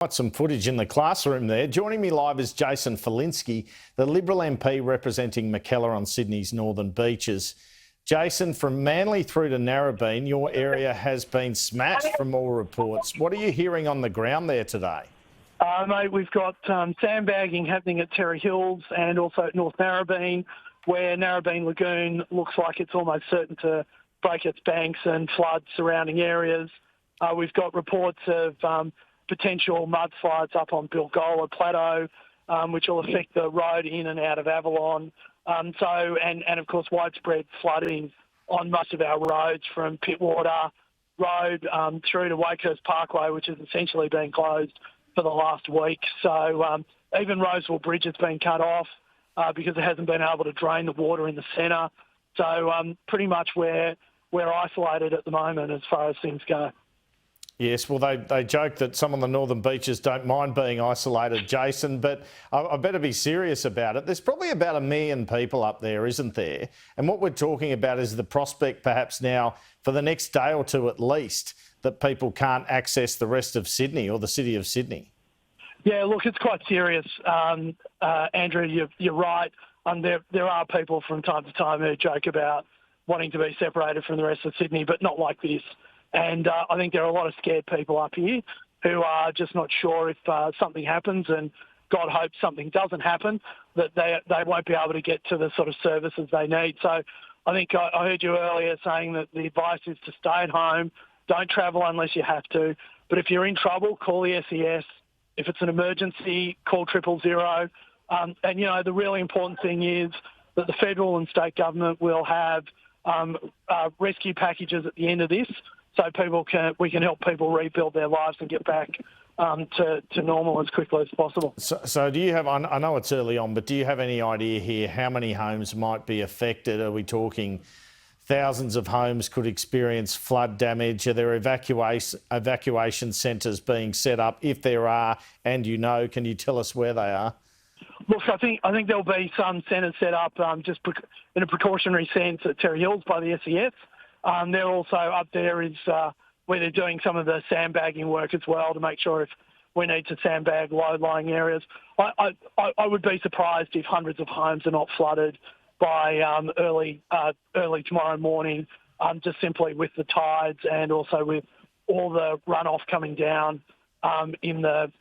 Got some footage in the classroom there. Joining me live is Jason Falinski, the Liberal MP representing Mackellar on Sydney's northern beaches. Jason, from Manly through to Narrabeen, your area has been smashed from all reports. What are you hearing on the ground there today? Mate, we've got sandbagging happening at Terry Hills and also at North Narrabeen, where Narrabeen Lagoon looks like it's almost certain to break its banks and flood surrounding areas. We've got reports of potential mudslides up on Bilgola Plateau, which will affect the road in and out of Avalon. And of course, widespread flooding on most of our roads from Pittwater Road through to Wakehurst Parkway, which has essentially been closed for the last week. So even Roseville Bridge has been cut off because it hasn't been able to drain the water in the centre. So pretty much we're isolated at the moment as far as things go. Yes, well, they joke that some on the northern beaches don't mind being isolated, Jason, but I better be serious about it. There's probably about 1 million people up there, isn't there? And what we're talking about is the prospect perhaps now for the next day or two at least that people can't access the rest of Sydney or the city of Sydney. Yeah, look, it's quite serious. Andrew, you're right. There are people from time to time who joke about wanting to be separated from the rest of Sydney, but not like this. And I think there are a lot of scared people up here who are just not sure if something happens, and God hopes something doesn't happen, that they won't be able to get to the sort of services they need. So I think I heard you earlier saying that the advice is to stay at home, don't travel unless you have to. But if you're in trouble, call the SES. If it's an emergency, call 000. And, you know, the really important thing is that the federal and state government will have rescue packages at the end of this, so we can help people rebuild their lives and get back to normal as quickly as possible. So do you have, I know it's early on, but do you have any idea here how many homes might be affected? Are we talking thousands of homes could experience flood damage? Are there evacuation centres being set up? If there are, and you know, can you tell us where they are? Look, I think there'll be some centres set up just in a precautionary sense at Terry Hills by the SES. They're also up there is where they're doing some of the sandbagging work as well to make sure if we need to sandbag low-lying areas. I would be surprised if hundreds of homes are not flooded by early tomorrow morning, just simply with the tides and also with all the runoff coming down in the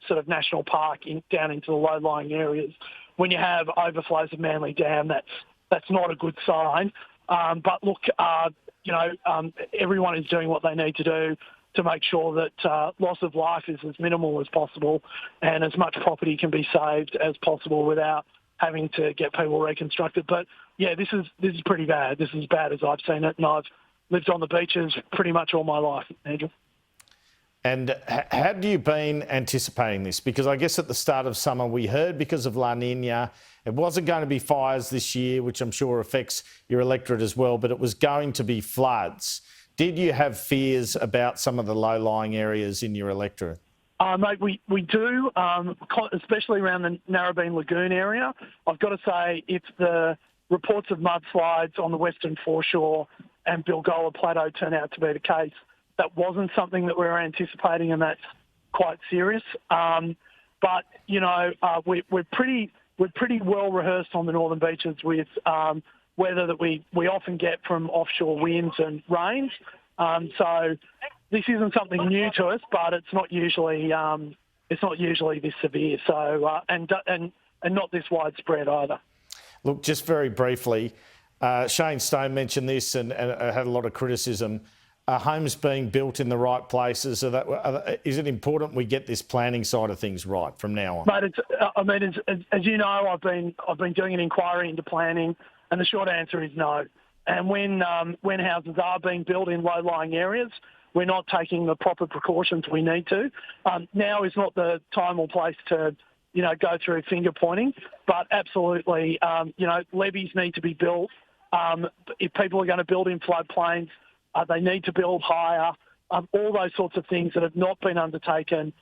sort of national park down into the low-lying areas. When you have overflows of Manly Dam, that's not a good sign. But look, everyone is doing what they need to do to make sure that loss of life is as minimal as possible and as much property can be saved as possible without having to get people reconstructed. But yeah, this is pretty bad. This is as bad as I've seen it, and I've lived on the beaches pretty much all my life, Andrew. And had you been anticipating this? Because I guess at the start of summer we heard because of La Nina, it wasn't going to be fires this year, which I'm sure affects your electorate as well, but it was going to be floods. Did you have fears about some of the low-lying areas in your electorate? Mate, we do, especially around the Narrabeen Lagoon area. I've got to say, if the reports of mudslides on the western foreshore and Bilgola Plateau turn out to be the case, that wasn't something that we were anticipating, and that's quite serious. But you know, we're pretty well rehearsed on the northern beaches with weather that we often get from offshore winds and rains. So this isn't something new to us, but it's not usually this severe. So and not this widespread either. Look, just very briefly, Shane Stone mentioned this and had a lot of criticism. Homes being built in the right places. Is it important we get this planning side of things right from now on? Mate, as you know, I've been doing an inquiry into planning, and the short answer is no. And when houses are being built in low-lying areas, we're not taking the proper precautions we need to. Now is not the time or place to, go through finger pointing, but absolutely, levees need to be built. If people are going to build in floodplains, they need to build higher. All those sorts of things that have not been undertaken,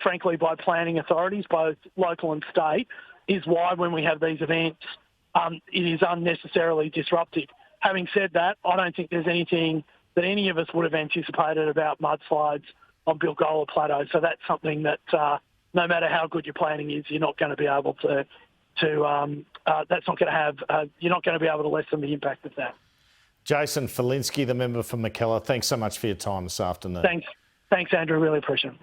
frankly, by planning authorities, both local and state, is why when we have these events, it is unnecessarily disruptive. Having said that, I don't think there's anything that any of us would have anticipated about mudslides Bilgola Plateau. So that's something that no matter how good your planning is, you're not going to be able to that's not going to have, you're not going to be able to lessen the impact of that. Jason Falinski, the member for Mackellar, thanks so much for your time this afternoon. Thanks, Andrew. Really appreciate it.